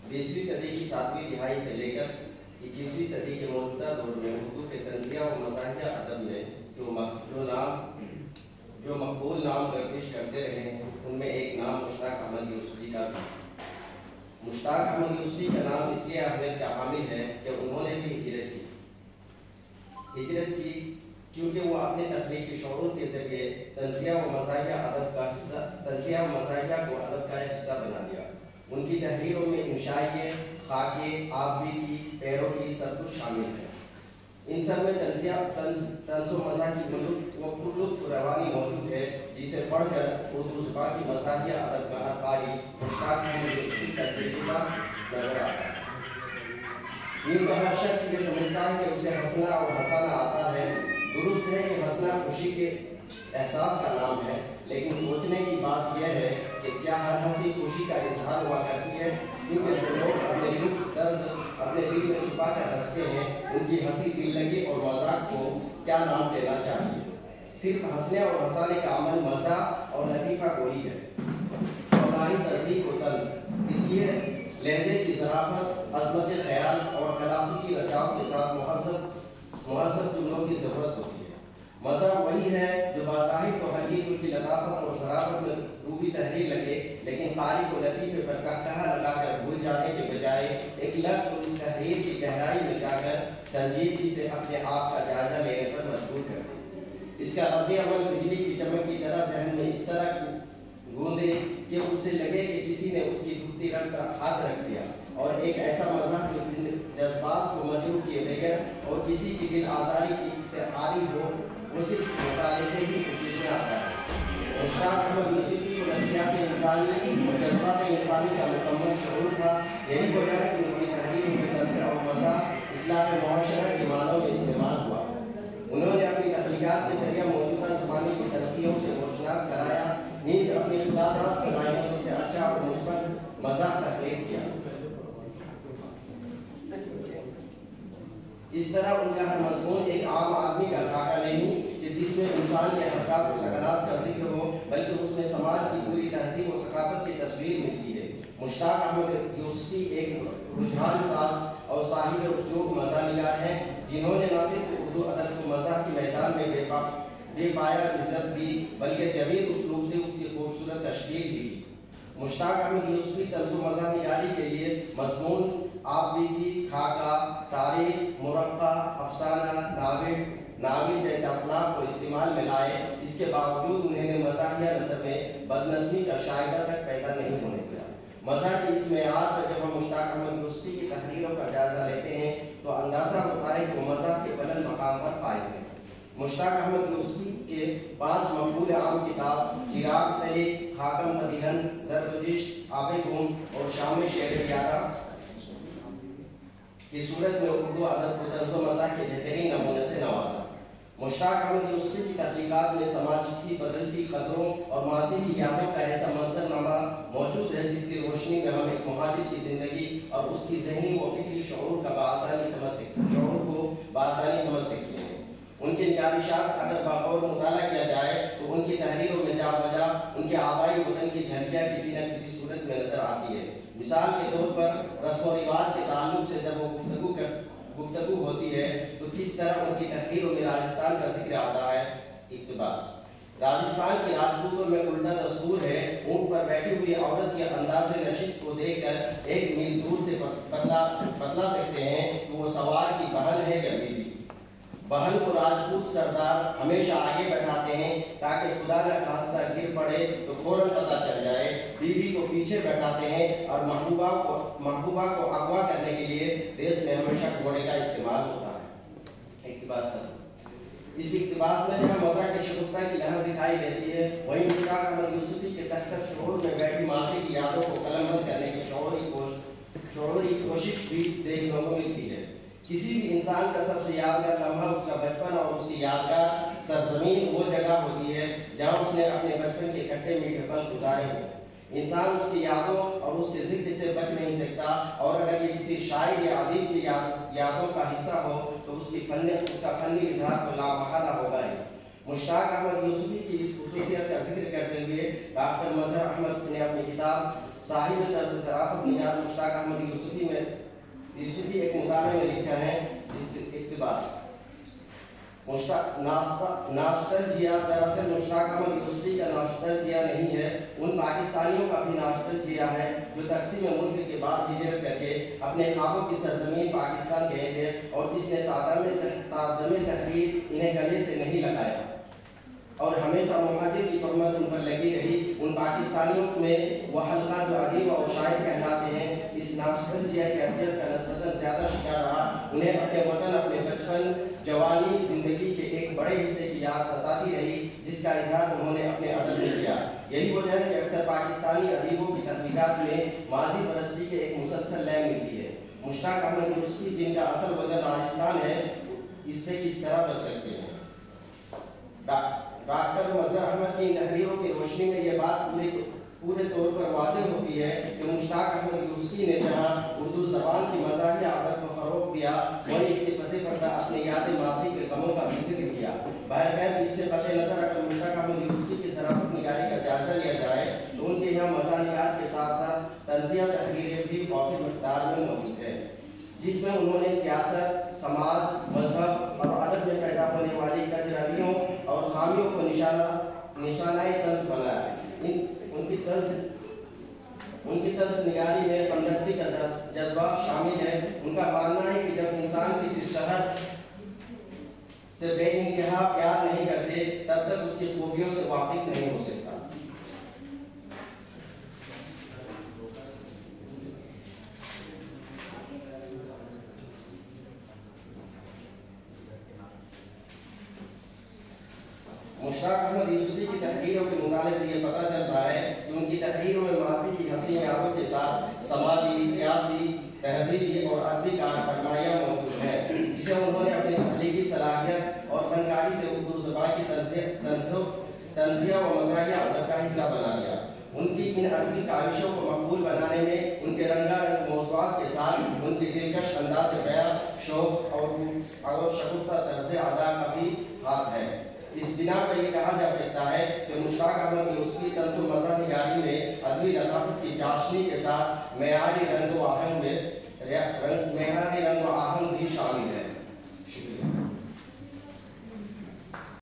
20ویں صدی کی 7ویں دہائی سے لے کر 21ویں صدی کے موجودہ دور میں اردو کے طنزیہ و مزاحیہ ادب میں جو مقبول نام گردش کرتے رہے ہیں ان میں ایک نام مشتاق احمد یوسفی کا بھی۔ مشتاق احمد یوسفی کا نام اس لیے اہمیت کا حامل ہے کہ انہوں نے بھی ہجرت کی کیونکہ وہ اپنے تخلیقی شعور کے ذریعے طنزیہ و مزاحیہ کو ادب کا حصہ بنا دیا۔ ان کی تحریروں میں انشائیے، خاکے، آبی، پیروں کی سب کچھ شامل ہے۔ ان سب میں طنز و مزاح کی لطف روانی موجود ہے جسے پڑھ کر اردو زبان کی مزاحیہ ادب کا ہر قاری مشتاق احمد یوسفی کا تجربہ نظر آتا ہے۔ ان کا ہر شخص یہ سمجھتا ہے کہ اسے ہنسنا اور ہنسانا آتا ہے۔ درست ہے کہ ہنسنا خوشی کے احساس کا نام ہے، لیکن سوچنے کی بات یہ ہے کہ کیا ہر ہنسی خوشی کا اظہار ہوا کرتی ہے؟ کیونکہ جو لوگ اپنے دکھ درد اپنے دل میں چھپا کر ہنستے ہیں ان کی ہنسی دل لگی اور مذاق کو کیا نام دینا چاہیے؟ صرف ہنسنے اور ہنسانے کا عمل مزاح اور لطیفہ گوئی ہے اور نہ ہی تہذیب و طنز۔ اس لیے لہجے کی ظرافت، عظمت خیال اور کلاسیکی رچاؤ کے ساتھ مہذب جملوں کی ضرورت ہوتی ہے۔ مزاح وہی ہے جو بظاہر تو حقیق کی لطافت اور ظرافت میں روبی تحریر لگے، لیکن قاری کو لطیفے پر کہا لگا کر بھول جانے کے بجائے ایک لفظ کو اس تحریر کی گہرائی میں جا کر سنجیدگی سے اپنے آپ کا جائزہ لینے پر مجبور کر دے۔ اس کا رد عمل بجلی کی چمک کی طرح ذہن میں اس طرح گوندے کہ اسے لگے کہ کسی نے اس کی دھوتی رنگ پر ہاتھ رکھ دیا، اور ایک ایسا مزاح جو جذبات کو مجروح کیے بغیر اور کسی کی دل آزاری سے عاری ہو، وہ صرف مطالعے سے ہی جس میں آتا ہے۔ مشتاق احمد یوسفی کو نفسیات انسانی اور جذبات انسانی کا مکمل شعور تھا۔ یہی وجہ ہے کہ ان کی تحریر میں طنز اور مزاح اصلاح معاشرہ کے معنوں میں استعمال ہوا۔ انہوں نے اپنی تخلیقات کے ذریعے موجودہ زمانے کی ترقیوں سے روشناس کرایا، نیز اپنی خطابات صلاحیتوں سے اچھا اور مثبت مزاح تخلیق کیا۔ اس طرح ان کا ہر مضمون ایک عام آدمی کا خاکہ نہیں کہ جس میں انسان کے حرکات و سکنات کا ذکر ہو، بلکہ اس میں سماج کی پوری تہذیب و ثقافت کی تصویر ملتی ہے۔ مشتاق احمد یوسفی ایک رجحان ساز اور صاحب اسلوب مزاح نگار ہیں جنہوں نے نہ صرف اردو ادب کو مزاح کے میدان میں بے پایہ عزت دی، بلکہ جدید اسلوب سے اس کی خوبصورت تشکیل بھی کی۔ مشتاق احمد یوسفی طنز و مزاح نگاری کے لیے مضمون آپ بیتی، خاکہ، تاریخ، مرقع، افسانہ، ناول جیسے اصناف کو استعمال میں لائے۔ اس کے باوجود انہیں نے مزاحیہ نثر میں بدنظمی کا شائبہ تک پیدا نہیں ہونے دیا۔ مزاح کی اس معیار پر جب ہم مشتاق احمد یوسفی کی تحریروں کا جائزہ لیتے ہیں تو اندازہ ہوتا ہے کہ وہ مزاح کے بلند مقام پر فائز ہیں۔ مشتاق احمد یوسفی کے 5 مقبول عام کتاب چراغ تلے، خاکم مدیحن، زرتشت، آب گم اور شام شعر یارہ کی صورت میں اردو ادب کو طنز و مزاح کے بہترین نمونے سے نوازا۔ مشتاق احمد یوسفی کی تخلیقات میں سماج کی بدلتی قدروں اور ماضی کی یادوں کا ایسا منظر نامہ موجود ہے جس کی روشنی میں ہم ایک مہاجر کی زندگی اور اس کی ذہنی و فکری شعور کو بآسانی سمجھ سکتے ہیں۔ ان کے نگارشات اگر بغور مطالعہ کیا جائے تو ان کی تحریروں میں جا بجا ان کے آبائی وطن کی جھلکیاں کسی نہ کسی صورت میں نظر آتی ہے۔ مثال کے طور پر رسم و رواج کے تعلق سے جب وہ گفتگو ہوتی ہے تو کس طرح ان کی تحریروں میں راجستھان کا ذکر آتا ہے۔ اقتباس: راجستھان کی راجپوتوں میں الٹا دستور ہے، اونٹ پر بیٹھی ہوئی عورت کے انداز نشست کو دیکھ کر 1 میل دور سے بتلا سکتے ہیں کہ وہ سوار کی بہن ہے یا بیوی۔ بہن کو راجپوت سردار ہمیشہ آگے بیٹھاتے ہیں تاکہ خدا نہ خواستہ گر پڑے تو فوراً پتہ چل جائے۔ بیوی کو پیچھے بیٹھاتے ہیں اور محبوبہ کو اغوا کرنے کے لیے دیس میں ہمیشہ گھوڑے کا استعمال ہوتا ہے۔ اقتباس ختم۔ اس اقتباس میں جہاں مزاح کی شگفتہ کی لہر دکھائی دیتی ہے، وہیں مشتاق احمد یوسفی کے تختر شعور میں بیٹھی ماضی کی یادوں کو قلم بند کرنے کی شعوری کوشش بھی دیکھنے کو ملتی ہے۔ کسی بھی انسان کا سب سے یادگار لمحہ اس کا بچپن اور اس کی یادگار سرزمین وہ جگہ ہوتی ہے جہاں اس نے اپنے بچپن کے کھٹے میٹھے پل گزارے ہوں۔ انسان اس کی یادوں اور اس کے ذکر سے بچ نہیں سکتا، اور اگر یہ کسی شاعر یا ادیب کی یادوں کا حصہ ہو تو اس کا فنی اظہار تو لامحالہ ہوگا ہی۔ مشتاق احمد یوسفی کی اس خصوصیت کا ذکر کرتے ہوئے ڈاکٹر مظہر احمد نے اپنی کتاب صاحب طرز ظرافت نگار مشتاق احمد یوسفی ایک مقالے میں لکھا ہے اقتباس: ناسٹلجیا دراصل مشتاق احمد یوسفی کا ناسٹلجیا نہیں ہے، ان پاکستانیوں کا بھی ناسٹلجیا ہے جو تقسیم ملک کے بعد ہجرت کر کے اپنے خوابوں کی سرزمین پاکستان گئے تھے، اور جس نے تعدم تحریر انہیں گلے سے نہیں لگایا اور ہمیشہ مہاجر کی تہمت ان پر لگی رہی۔ ان پاکستانیوں میں وہ حلقہ جو ادیب اور شاعر کہلاتے ہیں اس ناسٹلجیا کی اذیت کا نسبتاً زیادہ شکار رہا۔ انہیں اپنے وطن، اپنے بچپن، جوانی، زندگی کے ایک بڑے حصے کی یاد ستاتی رہی، جس کا اظہار انہوں نے اپنے ادب میں کیا۔ یہی وجہ ہے کہ اکثر پاکستانی ادیبوں کی تخلیقات میں ماضی پرستی کے ایک مسلسل لے ملتی ہے۔ مشتاق احمد یوسفی جن کا اصل وطن راجستھان ہے، اس سے کس طرح بچ سکتے ہیں؟ ڈاکٹر مظہر احمد کی تحریروں کی روشنی میں یہ بات پورے طور پر واضح ہوتی ہے کہ مشتاق احمد یوسفی نے جہاں اردو زبان کی مزاحیہ عادت کو فروغ دیا، وہیں اس کے پس پردہ اپنے یاد ماضی کے غموں کا بھی ذکر کیا۔ بہرکیف اس سے قطع نظر اگر مشتاق احمد یوسفی کی ظرافت نگاری کا جائزہ لیا جائے تو ان کے یہاں مزاحیات کے ساتھ ساتھ طنزیہ تحریریں بھی کافی مقدار میں موجود ہے، جس میں انہوں نے سیاست، سماج، مذہب اور ادب میں پیدا ہونے والی کجرویوں اور خامیوں کو نشانہ طنز بنایا۔ ان کی طنز نگاری میں ہمدردی کا جذبہ شامل ہے۔ ان کا ماننا ہے کہ جب انسان کسی شہر سے بے انتہا پیار نہیں کرتے تب تک اس کی خوبیوں سے واقف نہیں ہو سکتا۔ مشتاق احمد یوسفی کی تحریروں کے مطالعے سے یہ پتہ چلتا ہے کہ ان کی تحریروں میں ماضی کی حسین یادوں کے ساتھ سماجی، سیاسی، تہذیبی اور ادبی کارفرمائیاں موجود ہیں، جسے انہوں نے اپنی تخلیقی صلاحیت اور فنکاری سے اردو زبان کی تنزیہ و مزاحیہ ادب کا حصہ بنا دیا۔ ان کی ان ادبی کاوشوں کو مقبول بنانے میں ان کے رنگا رنگ موضوعات کے ساتھ ان کی دلکش انداز بیان، شوق اور شگفتہ طرز ادا کا بھی ہاتھ ہے۔ اس بنا پر یہ کہا جا سکتا ہے کہ مشتاق احمد یوسفی طنز و مزاح نگاری میں ادبی لطافت کی چاشنی کے ساتھ معیاری رنگ و آہن